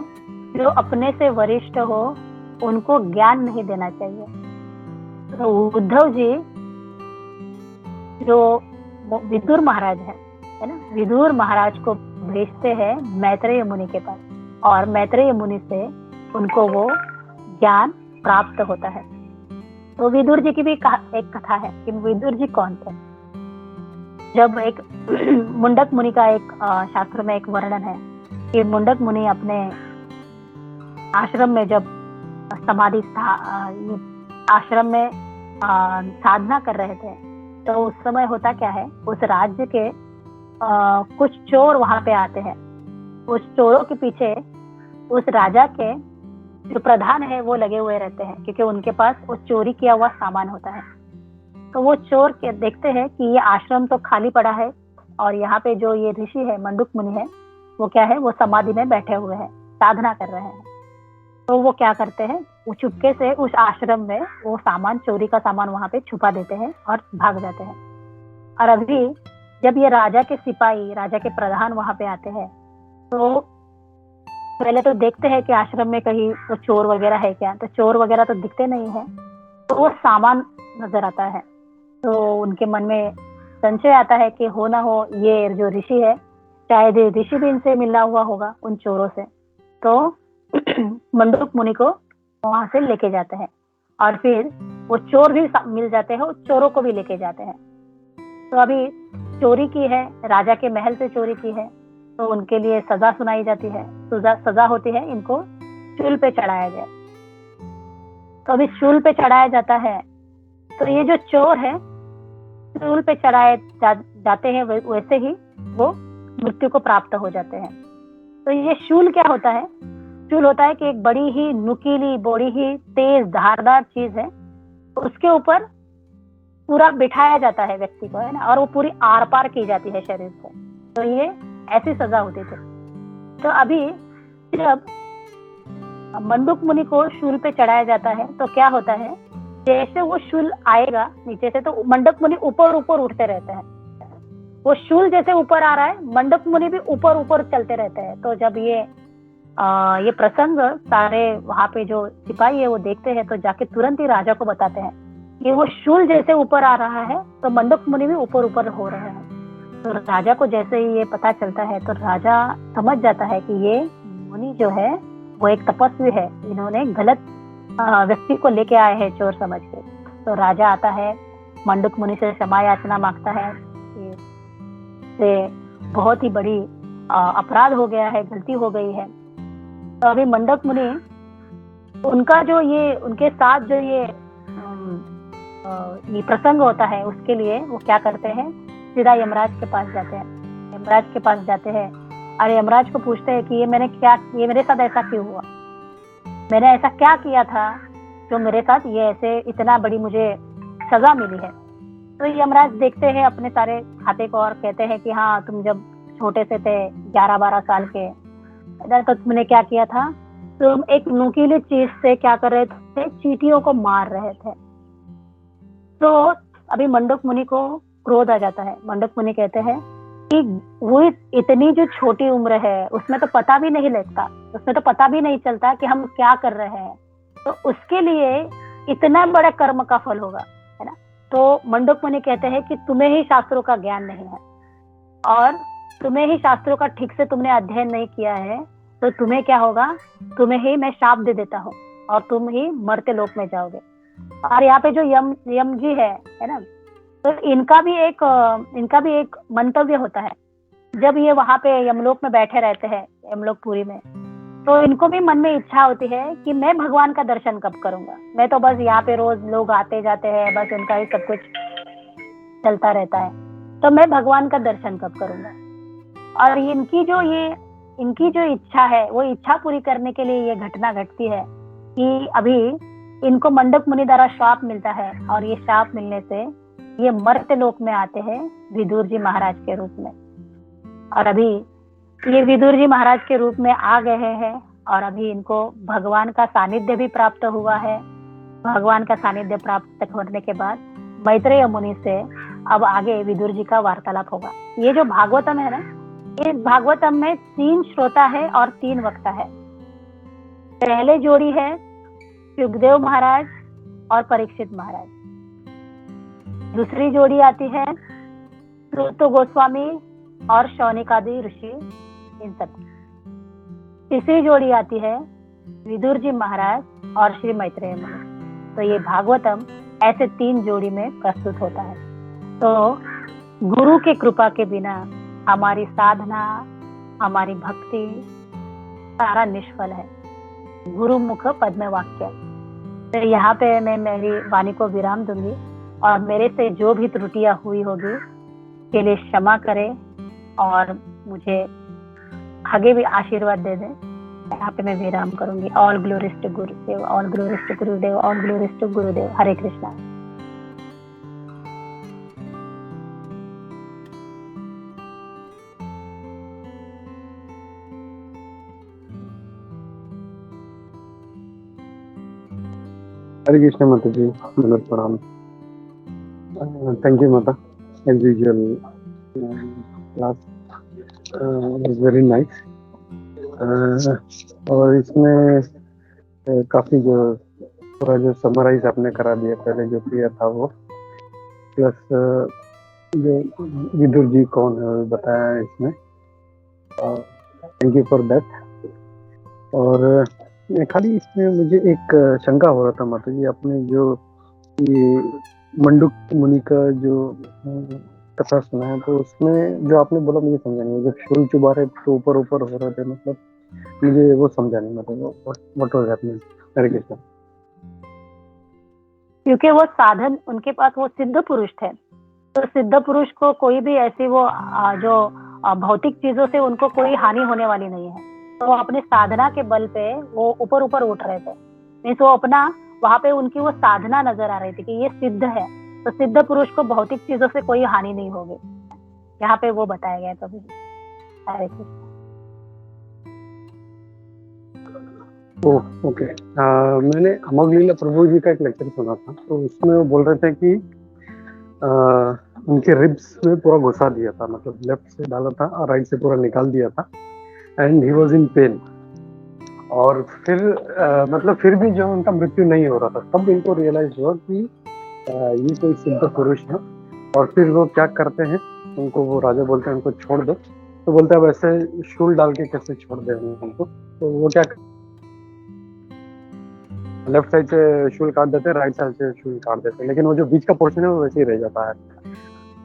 जो अपने से वरिष्ठ हो उनको ज्ञान नहीं देना चाहिए। तो उद्धव जी जो विदुर महाराज है ना, विदुर महाराज को भेजते हैं मैत्रेय मुनि के पास, और मैत्रेय मुनि से उनको वो ज्ञान प्राप्त होता है। तो विदुर जी की भी एक कथा है कि विदुर जी कौन थे। जब एक मुंडक मुनि का एक शास्त्र में एक वर्णन है कि मुंडक मुनि अपने आश्रम में जब समाधि आश्रम में साधना कर रहे थे, तो उस समय होता क्या है, उस राज्य के कुछ चोर वहां पे आते हैं। उस चोरों के पीछे उस राजा के जो प्रधान है वो लगे हुए रहते हैं, क्योंकि उनके पास वो चोरी किया हुआ सामान होता है। तो वो चोर के देखते हैं कि ये आश्रम तो खाली पड़ा है और यहाँ पे जो ये ऋषि है, मंडूक मुनि है, वो क्या है, वो समाधि में बैठे हुए हैं, साधना कर रहे हैं। तो वो क्या करते हैं, वो चुपके से उस आश्रम में वो सामान, चोरी का सामान वहां पे छुपा देते हैं और भाग जाते हैं। और अभी जब ये राजा के सिपाही, राजा के प्रधान वहां पे आते हैं, तो पहले तो देखते हैं कि आश्रम में कहीं वो चोर वगैरह है क्या, तो चोर वगैरह तो दिखते नहीं है, तो वो सामान नजर आता है। तो उनके मन में संशय आता है कि हो ना हो ये जो ऋषि है, शायद ये ऋषि भी इनसे मिला हुआ होगा उन चोरों से। तो मंडूक मुनि को वहां से लेके जाते हैं और फिर वो चोर भी मिल जाते हैं, उस चोरों को भी लेके जाते हैं। तो अभी चोरी की है, राजा के महल से चोरी की है, तो उनके लिए सजा सुनाई जाती है। सजा होती है, इनको शूल पे चढ़ाया जाए। तो अभी शूल पे चढ़ाया जाता है, तो ये जो चोर है शूल पे चढ़ाए जाते हैं, वैसे ही वो मृत्यु को प्राप्त हो जाते हैं। तो ये शूल क्या होता है, शूल होता है कि एक बड़ी ही नुकीली, बड़ी ही तेज धारदार चीज है, तो उसके ऊपर पूरा बिठाया जाता है व्यक्ति को, है ना, और वो पूरी आर पार की जाती है शरीर से। तो ये ऐसी सजा होती थी। तो अभी जब मंडूक मुनि को शूल पे चढ़ाया जाता है, तो क्या होता है, जैसे वो शूल आएगा नीचे से, तो मंडूक मुनि ऊपर ऊपर उठते रहते हैं। वो शूल जैसे ऊपर आ रहा है, मंडूक मुनि भी ऊपर ऊपर चलते रहते हैं। तो जब ये प्रसंग सारे वहां पे जो सिपाही है वो देखते हैं, तो जाके तुरंत ही राजा को बताते हैं कि वो शूल जैसे ऊपर आ रहा है, तो मंडूक मुनि भी ऊपर ऊपर हो रहे हैं। तो राजा को जैसे ही ये पता चलता है, तो राजा समझ जाता है कि ये मुनि जो है वो एक तपस्वी है, इन्होंने गलत व्यक्ति को लेके आए हैं चोर समझ के। तो राजा आता है, मंडूक मुनि से क्षमा याचना मांगता है कि बहुत ही बड़ी अपराध हो गया है, गलती हो गई है। तो अभी मंडूक मुनि उनका जो ये उनके साथ जो ये प्रसंग होता है, उसके लिए वो क्या करते हैं, सीधा यमराज के पास जाते हैं। यमराज के पास जाते हैं और यमराज को पूछते हैं कि ये मेरे साथ ऐसा क्यों हुआ, मैंने ऐसा क्या किया था जो मेरे साथ ये ऐसे इतना बड़ी मुझे सजा मिली है। तो यमराज देखते हैं अपने सारे खाते को और कहते हैं कि हाँ, तुम जब छोटे से थे 11-12 साल के, तो तुमने क्या किया था, तुम एक नुकीली चीज से क्या कर रहे थे, चींटियों को मार रहे थे। तो अभी मंडूक मुनि को क्रोध आ जाता है। मंडूक मुनि कहते हैं कि वो इतनी जो छोटी उम्र है, उसमें तो पता भी नहीं लगता, उसमें तो पता भी नहीं चलता कि हम क्या कर रहे हैं, तो उसके लिए इतना बड़ा कर्म का फल होगा, है ना। तो मंडूक मुनि कहते हैं कि तुम्हें ही शास्त्रों का ज्ञान नहीं है और तुम्हें ही शास्त्रों का ठीक से तुमने अध्ययन नहीं किया है, तो तुम्हें क्या होगा, तुम्हें ही मैं शाप दे देता हूँ और तुम ही मर्त्य लोक में जाओगे। और यहाँ पे जो यम जी है ना, तो इनका भी एक मंतव्य होता है। जब ये वहां पे यमलोक में बैठे रहते हैं, यमलोकपुरी में, तो इनको भी मन में इच्छा होती है कि मैं भगवान का दर्शन कब करूंगा, मैं तो बस यहाँ पे रोज लोग आते जाते हैं, बस उनका ही सब कुछ चलता रहता है, तो मैं भगवान का दर्शन कब करूंगा। और इनकी जो इच्छा है, वो इच्छा पूरी करने के लिए ये घटना घटती है कि अभी इनको मंडूक मुनि द्वारा शाप मिलता है, और ये शाप मिलने से ये मर्त्य लोक में आते हैं विदुर जी महाराज के रूप में। और अभी ये विदुर जी महाराज के रूप में आ गए हैं, और अभी इनको भगवान का सानिध्य भी प्राप्त हुआ है। भगवान का सानिध्य प्राप्त होने के बाद मैत्रेय मुनि से अब आगे विदुर जी का वार्तालाप होगा। ये जो भागवतम है ना, इस भागवतम में 3 श्रोता है और 3 वक्ता है। पहले जोड़ी है सुखदेव महाराज और परीक्षित महाराज, दूसरी जोड़ी आती है सूत गोस्वामी और शौनिकादि ऋषि, इन सब। तीसरी जोड़ी आती है विदुर जी महाराज और श्री मैत्रेय मुनि। तो ये भागवतम ऐसे 3 जोड़ी में प्रस्तुत होता है। तो गुरु के कृपा के बिना हमारी साधना, हमारी भक्ति सारा निष्फल है। गुरु मुख पद्म वाक्य। तो यहाँ पे मैं मेरी वाणी को विराम दूंगी, और मेरे से जो भी त्रुटियां हुई होगी के लिए क्षमा करें, और मुझे आगे भी आशीर्वाद दे दें। यहाँ पे मैं विराम करूंगी। All glories to Gurudev, all glories to Gurudev, all glories to Gurudev. Hare Krishna. Hare Krishna माता जी, नमस्कार प्रणाम। थैंक यू माता, as usual class is very nice. और इसमें काफी जो पूरा जो समराइज आपने करा दिया, पहले जो किया था वो, प्लस जो विदुर जी कौन है वो बताया है इसमें। Thank you for that. और खाली इसमें मुझे एक शंका हो रहा था माता जी, आपने जो ये मंडूक मुनि का जो कथा सुना है, तो उसमें जो आपने बोला मुझे समझा नहीं। जब शूल चुबा रहे तो ऊपर ऊपर हो रहे थे, मतलब मुझे वो समझा नहीं, मतलब व्हाट वाज हैपनिंग। हरे कृष्ण। क्योंकि वो साधन उनके पास, वो सिद्ध पुरुष थे, तो सिद्ध पुरुष को कोई भी ऐसी वो जो भौतिक चीजों से उनको कोई हानि होने वाली नहीं है। तो वो अपने साधना के बल पे वो ऊपर ऊपर उठ रहे थे, नहीं तो अपना वहां पे उनकी वो साधना नजर आ रही थी कि ये सिद्ध है। तो सिद्ध पुरुष को भौतिक चीजों से कोई हानि नहीं होगी, यहाँ पे वो बताया गया। तो ओके। मैंने अमोघलीला प्रभु जी का एक लेक्चर सुना था, तो उसमें वो बोल रहे थे कि उनके रिब्स में पूरा घुसा दिया था, मतलब लेफ्ट से डाला था और राइट से पूरा निकाल दिया था, and he was in pen. और फिर मतलब फिर भी जो उनका मृत्यु नहीं हो रहा था, तब इनको रियलाइज हुआ कि ये कोई सिद्ध पुरुष है। और फिर वो क्या करते हैं, उनको वो राजा बोलते हैं उनको छोड़ दो, तो बोलते हैं वैसे शूल डाल के कैसे छोड़ दे उनको। तो वो क्या, लेफ्ट साइड से शूल काट देते हैं, राइट साइड से शूल काट देते हैं, लेकिन वो जो बीच का पोर्शन है वो वैसे ही रह जाता है।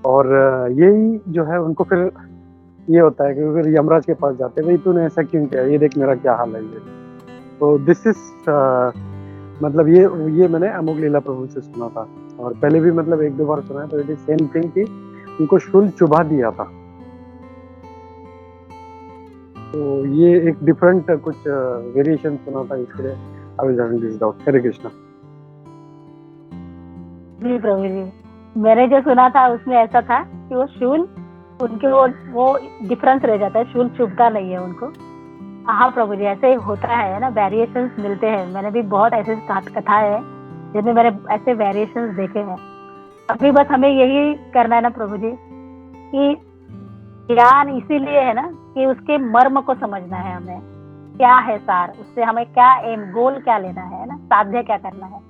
और यही जो है उनको फिर ये होता है कि फिर यमराज के पास जाते हैं, भाई तूने ऐसा क्यों किया, ये देख मेरा क्या हाल है ये। तो दिस इज मतलब ये मैंने अमोघलीला प्रभु से सुना था, और पहले भी मतलब एक दो बार सुना है। तो इट इज सेम थिंग कि उनको शूल चुभा दिया था। तो ये एक डिफरेंट कुछ वेरिएशन सुना था, इसलिए I was having this doubt. Hare Krishna. जी प्रभु जी, मैंने जो सुना था उसमें ऐसा था कि वो शूल उनके वो डिफरेंस रह जाता है, शूल चुभता नहीं है उनको। हाँ प्रभु जी, ऐसे होता है ना, वेरिएशंस मिलते हैं। मैंने भी बहुत ऐसे कथाएं हैं जिनमें मैंने ऐसे वेरिएशंस देखे हैं। अभी बस हमें यही करना है ना प्रभु जी, कि ज्ञान इसीलिए है ना कि उसके मर्म को समझना है हमें, क्या है सार, उससे हमें क्या एम गोल क्या लेना है ना, साध्य क्या करना है।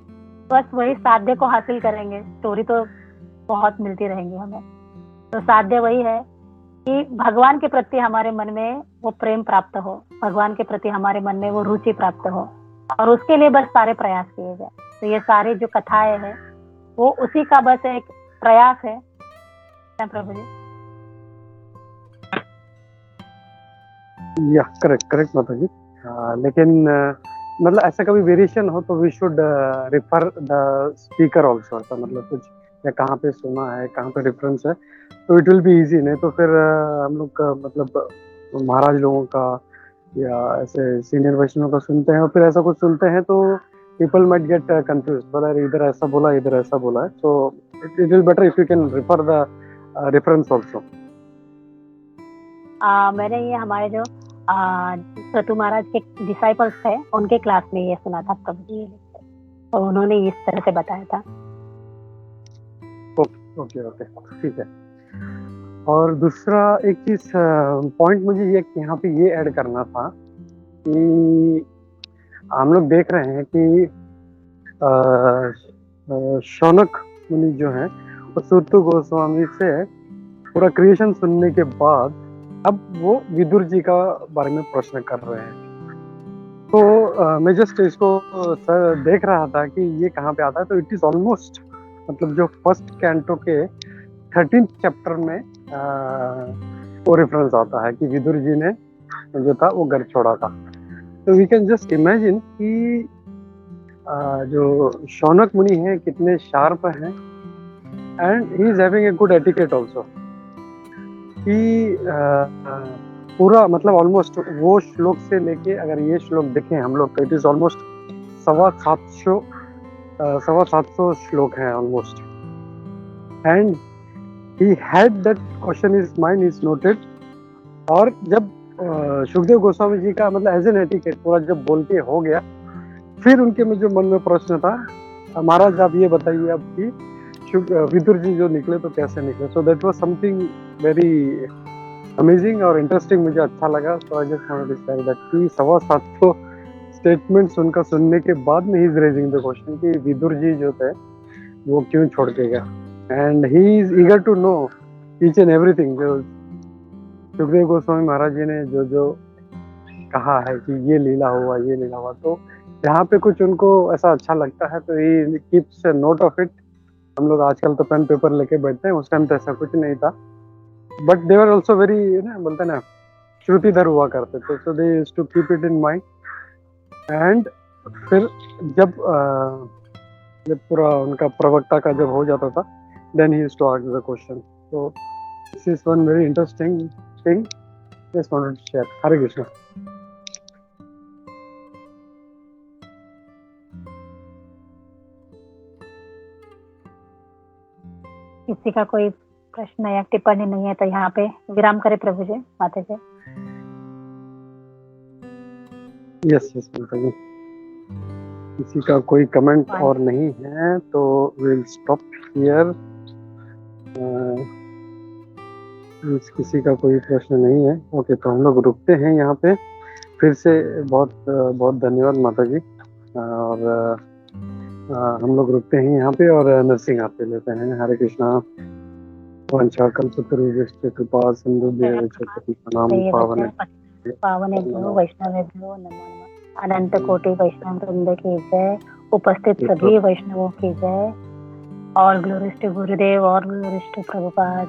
बस वही साध्य को हासिल करेंगे, स्टोरी तो बहुत मिलती रहेंगी हमें। तो साध्य वही है कि भगवान के प्रति हमारे मन में वो प्रेम प्राप्त हो, भगवान के प्रति हमारे मन में वो रुचि प्राप्त हो, और उसके लिए बस सारे प्रयास किए जाए। तो ये सारे जो कथाएं हैं वो उसी का बस एक प्रयास है ना प्रभु जी। या करेक्ट माता जी। लेकिन मतलब ऐसा कभी वेरिएशन हो तो we should refer the speaker also, मतलब कुछ या कहाँ पे सुना है, कहाँ पे रेफरेंस है, तो इट विल बी इजी। नहीं तो फिर हम लोग का मतलब महाराज लोगों का या ऐसे सीनियर वैष्णव का सुनते हैं, और फिर ऐसा कुछ सुनते हैं तो पीपल माइट गेट कंफ्यूज, बोला इधर ऐसा बोला इधर ऐसा बोला है। So it will better if you can refer the reference also. मैंने ये हमारे जो सतु महाराज के डिसाइपल्स थे उनके क्लास में ये सुना था प्रभु जी, तो उन्होंने इस तरह से बताया था। ओके ठीक है। और दूसरा एक चीज पॉइंट मुझे ये यहाँ पे ये ऐड करना था कि हम लोग देख रहे हैं कि शौनक मुनि जो है वो सूत गोस्वामी से पूरा क्रिएशन सुनने के बाद अब वो विदुर जी का बारे में प्रश्न कर रहे हैं। तो मैं जस्ट इसको देख रहा था कि ये कहाँ पे आता है। तो इट इज ऑलमोस्ट मतलब जो फर्स्ट कैंटो के 13th चैप्टर में वो रेफरेंस आता है कि विदुर जी ने जो था वो घर छोड़ा था। तो वी कैन जस्ट इमेजिन कि जो शौनक मुनि है कितने शार्प हैं, and he is having a good etiquette also. कि पूरा मतलब ऑलमोस्ट वो श्लोक से लेके अगर ये श्लोक देखें हम लोग, तो इट इज ऑलमोस्ट 750 श्लोक हैं almost, and he had that question is mind is noted. और जब सुखदेव गोस्वामी जी का मतलब एज एन एटिकेट पूरा जब बोल के हो गया, फिर उनके में जो मन में प्रश्न था महाराज आप ये बताइए अब कि विदुर जी जो निकले तो कैसे निकले? So that was something very amazing और इंटरेस्टिंग, मुझे अच्छा लगा। So I just wanted to share that कि 750 स्टेटमेंट्स उनका सुनने के बाद में ही इज रेजिंग द क्वेश्चन कि विदुर जी जो थे वो क्यों छोड़ के गया, and he is eager to know each and everything. जो सुखदेव गोस्वामी महाराज जी ने जो जो कहा है कि ये लीला हुआ, ये लीला हुआ, तो यहाँ पे कुछ उनको ऐसा अच्छा लगता है तो he keeps note of it. हम लोग आजकल तो पेन पेपर लेके बैठते हैं, उस टाइम तो ऐसा कुछ नहीं था, but they were also very ना बोलते ना श्रुतिधर हुआ करते थे, तो they used to keep it in mind. And फिर जब पूरा उनका प्रवक्ता का जब हो जाता था, then he used to ask the question. So this is one very interesting thing just wanted to share. Hare Krishna. किसी का कोई प्रश्न या टिप्पणी नहीं है तो यहाँ पे विराम करें प्रभु जी, माता जी। यस यस माता जी, किसी का कोई कमेंट और नहीं है तो विल स्टॉप हियर। किसी का कोई प्रश्न नहीं है, ओके, तो हम लोग रुकते हैं यहाँ पे। फिर से बहुत बहुत धन्यवाद माता जी। और हम लोग रुकते हैं यहाँ पे और नरसिंह आप पे लेते हैं। हरे कृष्णा। वंशा कल्पतरुभ्यश्च कृपा सिन्धुभ्यश्च पतितानां पावनेभ्यो वैष्णवेभ्यो नमो नमः। अनंत कोटि वैष्णव वृंद की जय, उपस्थित सभी वैष्णवों की जय। और ग्लोरीज टू गुरुदेव और ग्लोरीज टू प्रभुपाद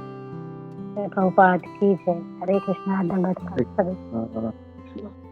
की जय। हरे कृष्णा। धन्यवाद सभी।